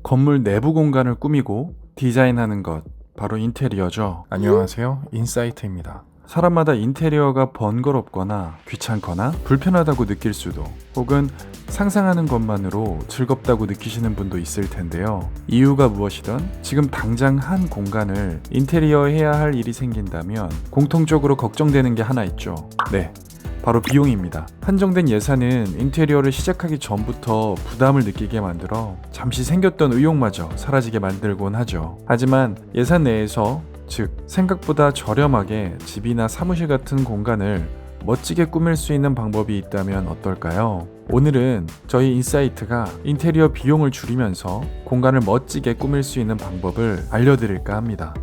건물 내부 공간을 꾸미고 디자인하는 것, 바로 인테리어죠. 안녕하세요, 인사이트입니다. 사람마다 인테리어가 번거롭거나 귀찮거나 불편하다고 느낄 수도, 혹은 상상하는 것만으로 즐겁다고 느끼시는 분도 있을 텐데요. 이유가 무엇이든 지금 당장 한 공간을 인테리어해야 할 일이 생긴다면 공통적으로 걱정되는 게 하나 있죠. 네, 바로 비용입니다. 한정된 예산은 인테리어를 시작하기 전부터 부담을 느끼게 만들어 잠시 생겼던 의욕마저 사라지게 만들곤 하죠. 하지만 예산 내에서, 즉 생각보다 저렴하게 집이나 사무실 같은 공간을 멋지게 꾸밀 수 있는 방법이 있다면 어떨까요? 오늘은 저희 인사이트가 인테리어 비용을 줄이면서 공간을 멋지게 꾸밀 수 있는 방법을 알려드릴까 합니다.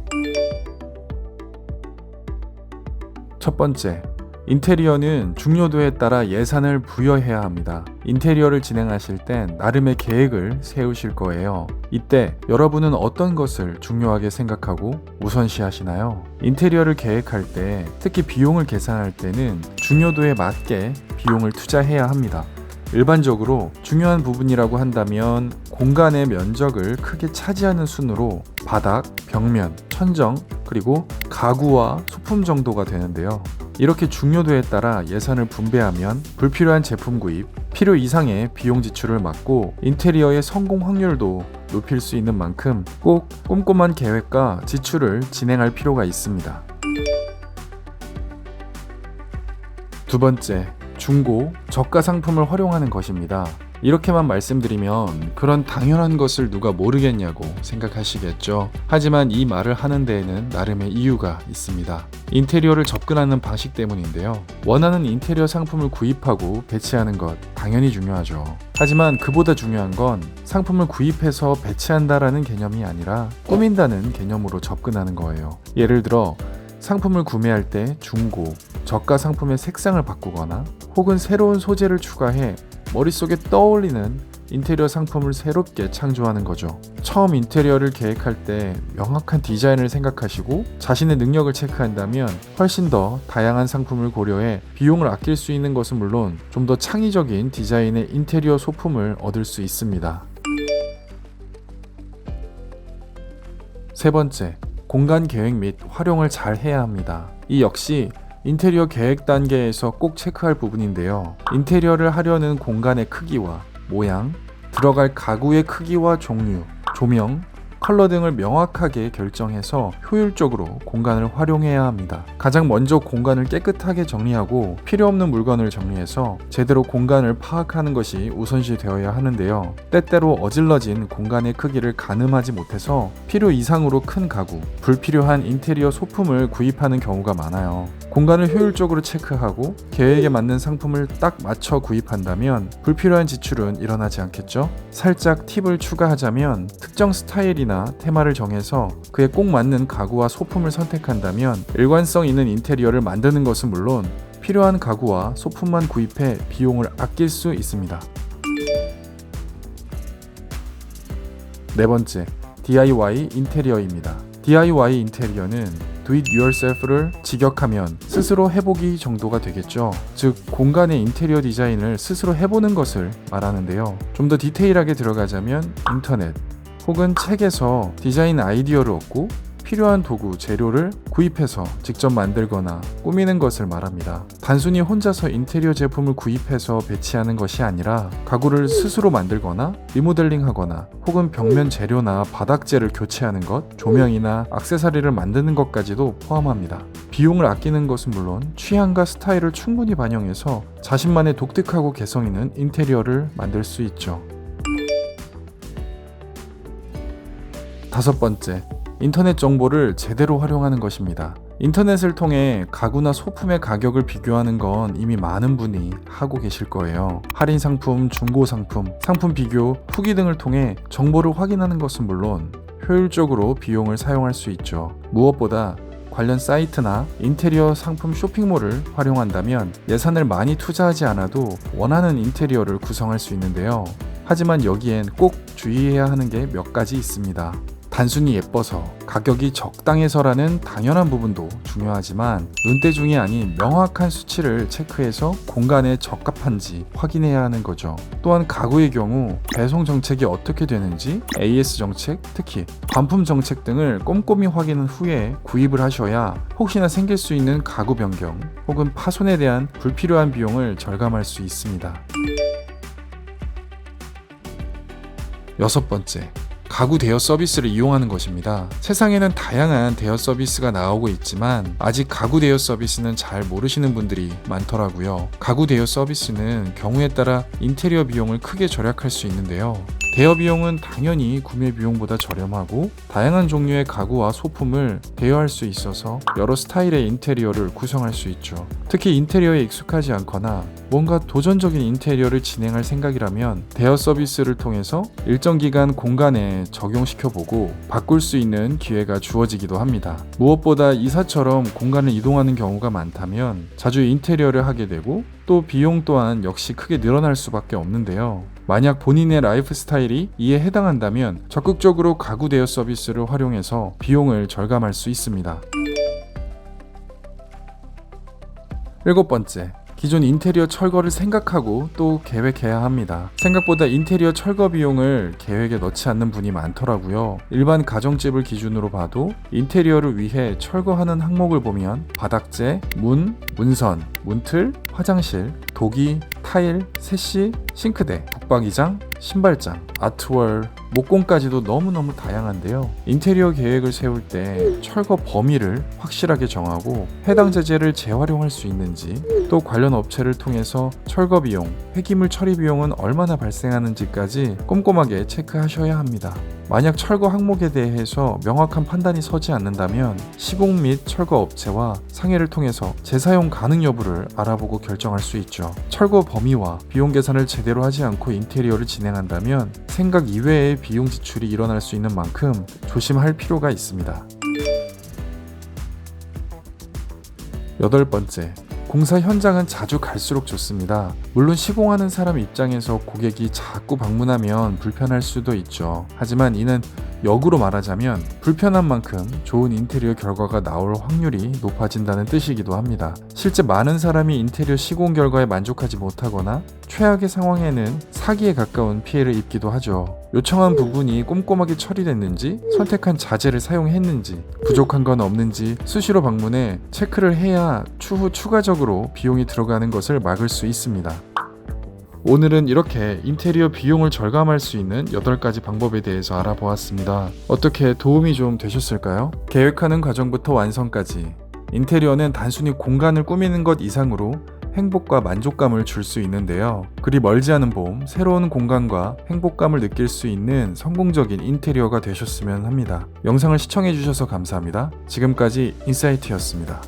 첫 번째, 인테리어는 중요도에 따라 예산을 부여해야 합니다. 인테리어를 진행하실 땐 나름의 계획을 세우실 거예요. 이때 여러분은 어떤 것을 중요하게 생각하고 우선시하시나요? 인테리어를 계획할 때, 특히 비용을 계산할 때는 중요도에 맞게 비용을 투자해야 합니다. 일반적으로 중요한 부분이라고 한다면 공간의 면적을 크게 차지하는 순으로 바닥, 벽면, 천정, 그리고 가구와 소품 정도가 되는데요. 이렇게 중요도에 따라 예산을 분배하면 불필요한 제품 구입, 필요 이상의 비용 지출을 막고 인테리어의 성공 확률도 높일 수 있는 만큼 꼭 꼼꼼한 계획과 지출을 진행할 필요가 있습니다. 두 번째, 중고, 저가 상품을 활용하는 것입니다. 이렇게만 말씀드리면 그런 당연한 것을 누가 모르겠냐고 생각하시겠죠. 하지만 이 말을 하는 데에는 나름의 이유가 있습니다. 인테리어를 접근하는 방식 때문인데요. 원하는 인테리어 상품을 구입하고 배치하는 것 당연히 중요하죠. 하지만 그보다 중요한 건 상품을 구입해서 배치한다라는 개념이 아니라 꾸민다는 개념으로 접근하는 거예요. 예를 들어 상품을 구매할 때 중고, 저가 상품의 색상을 바꾸거나 혹은 새로운 소재를 추가해 머릿속에 떠올리는 인테리어 상품을 새롭게 창조하는 거죠. 처음 인테리어를 계획할 때 명확한 디자인을 생각하시고 자신의 능력을 체크한다면 훨씬 더 다양한 상품을 고려해 비용을 아낄 수 있는 것은 물론 좀 더 창의적인 디자인의 인테리어 소품을 얻을 수 있습니다. 세 번째, 공간 계획 및 활용을 잘 해야 합니다. 이 역시 인테리어 계획 단계에서 꼭 체크할 부분인데요. 인테리어를 하려는 공간의 크기와 모양, 들어갈 가구의 크기와 종류, 조명, 컬러 등을 명확하게 결정해서 효율적으로 공간을 활용해야 합니다. 가장 먼저 공간을 깨끗하게 정리하고 필요 없는 물건을 정리해서 제대로 공간을 파악하는 것이 우선시 되어야 하는데요. 때때로 어질러진 공간의 크기를 가늠하지 못해서 필요 이상으로 큰 가구, 불필요한 인테리어 소품을 구입하는 경우가 많아요. 공간을 효율적으로 체크하고 계획에 맞는 상품을 딱 맞춰 구입한다면 불필요한 지출은 일어나지 않겠죠? 살짝 팁을 추가하자면 특정 스타일이나 테마를 정해서 그에 꼭 맞는 가구와 소품을 선택한다면 일관성 있는 인테리어를 만드는 것은 물론 필요한 가구와 소품만 구입해 비용을 아낄 수 있습니다. 네 번째, DIY 인테리어입니다. DIY 인테리어는 Do it yourself를 직역하면 스스로 해보기 정도가 되겠죠. 즉 공간의 인테리어 디자인을 스스로 해보는 것을 말하는데요. 좀 더 디테일하게 들어가자면 인터넷 혹은 책에서 디자인 아이디어를 얻고 필요한 도구, 재료를 구입해서 직접 만들거나 꾸미는 것을 말합니다. 단순히 혼자서 인테리어 제품을 구입해서 배치하는 것이 아니라 가구를 스스로 만들거나 리모델링하거나 혹은 벽면 재료나 바닥재를 교체하는 것, 조명이나 액세서리를 만드는 것까지도 포함합니다. 비용을 아끼는 것은 물론 취향과 스타일을 충분히 반영해서 자신만의 독특하고 개성 있는 인테리어를 만들 수 있죠. 다섯 번째, 인터넷 정보를 제대로 활용하는 것입니다. 인터넷을 통해 가구나 소품의 가격을 비교하는 건 이미 많은 분이 하고 계실 거예요. 할인 상품, 중고 상품, 상품 비교, 후기 등을 통해 정보를 확인하는 것은 물론 효율적으로 비용을 사용할 수 있죠. 무엇보다 관련 사이트나 인테리어 상품 쇼핑몰을 활용한다면 예산을 많이 투자하지 않아도 원하는 인테리어를 구성할 수 있는데요. 하지만 여기엔 꼭 주의해야 하는 게 몇 가지 있습니다. 단순히 예뻐서 가격이 적당해서라는 당연한 부분도 중요하지만 눈대중이 아닌 명확한 수치를 체크해서 공간에 적합한지 확인해야 하는 거죠. 또한 가구의 경우 배송 정책이 어떻게 되는지, AS 정책, 특히 반품 정책 등을 꼼꼼히 확인한 후에 구입을 하셔야 혹시나 생길 수 있는 가구 변경 혹은 파손에 대한 불필요한 비용을 절감할 수 있습니다. 6번째, 가구 대여 서비스를 이용하는 것입니다. 세상에는 다양한 대여 서비스가 나오고 있지만 아직 가구 대여 서비스는 잘 모르시는 분들이 많더라고요. 가구 대여 서비스는 경우에 따라 인테리어 비용을 크게 절약할 수 있는데요. 대여 비용은 당연히 구매 비용보다 저렴하고 다양한 종류의 가구와 소품을 대여할 수 있어서 여러 스타일의 인테리어를 구성할 수 있죠. 특히 인테리어에 익숙하지 않거나 뭔가 도전적인 인테리어를 진행할 생각이라면 대여 서비스를 통해서 일정 기간 공간에 적용시켜보고 바꿀 수 있는 기회가 주어지기도 합니다. 무엇보다 이사처럼 공간을 이동하는 경우가 많다면 자주 인테리어를 하게 되고 또 비용 또한 역시 크게 늘어날 수밖에 없는데요. 만약 본인의 라이프 스타일이 이에 해당한다면 적극적으로 가구 대여 서비스를 활용해서 비용을 절감할 수 있습니다. 7번째, 기존 인테리어 철거를 생각하고 또 계획해야 합니다. 생각보다 인테리어 철거 비용을 계획에 넣지 않는 분이 많더라고요. 일반 가정집을 기준으로 봐도 인테리어를 위해 철거하는 항목을 보면 바닥재, 문, 문선, 문틀, 화장실, 도기, 타일, 세시, 싱크대, 북박이장, 신발장, 아트월, 목공까지도 너무너무 다양한데요. 인테리어 계획을 세울 때 철거 범위를 확실하게 정하고 해당 재재를 재활용할 수 있는지, 또 관련 업체를 통해서 철거 비용, 폐기물 처리 비용은 얼마나 발생하는지까지 꼼꼼하게 체크하셔야 합니다. 만약 철거 항목에 대해서 명확한 판단이 서지 않는다면 시공 및 철거 업체와 상의를 통해서 재사용 가능 여부를 알아보고 결정할 수 있죠. 철거 범위와 비용 계산을 제대로 하지 않고 인테리어를 진행한다면 생각 이외의 비용 지출이 일어날 수 있는 만큼 조심할 필요가 있습니다. 8번째, 공사 현장은 자주 갈수록 좋습니다. 물론 시공하는 사람 입장에서 고객이 자꾸 방문하면 불편할 수도 있죠. 하지만 이는 역으로 말하자면 불편한 만큼 좋은 인테리어 결과가 나올 확률이 높아진다는 뜻이기도 합니다. 실제 많은 사람이 인테리어 시공 결과에 만족하지 못하거나 최악의 상황에는 사기에 가까운 피해를 입기도 하죠. 요청한 부분이 꼼꼼하게 처리됐는지, 선택한 자재를 사용했는지, 부족한 건 없는지 수시로 방문해 체크를 해야 추후 추가적으로 비용이 들어가는 것을 막을 수 있습니다. 오늘은 이렇게 인테리어 비용을 절감할 수 있는 8가지 방법에 대해서 알아보았습니다. 어떻게 도움이 좀 되셨을까요? 계획하는 과정부터 완성까지 인테리어는 단순히 공간을 꾸미는 것 이상으로 행복과 만족감을 줄 수 있는데요. 그리 멀지 않은 봄, 새로운 공간과 행복감을 느낄 수 있는 성공적인 인테리어가 되셨으면 합니다. 영상을 시청해주셔서 감사합니다. 지금까지 인사이트였습니다.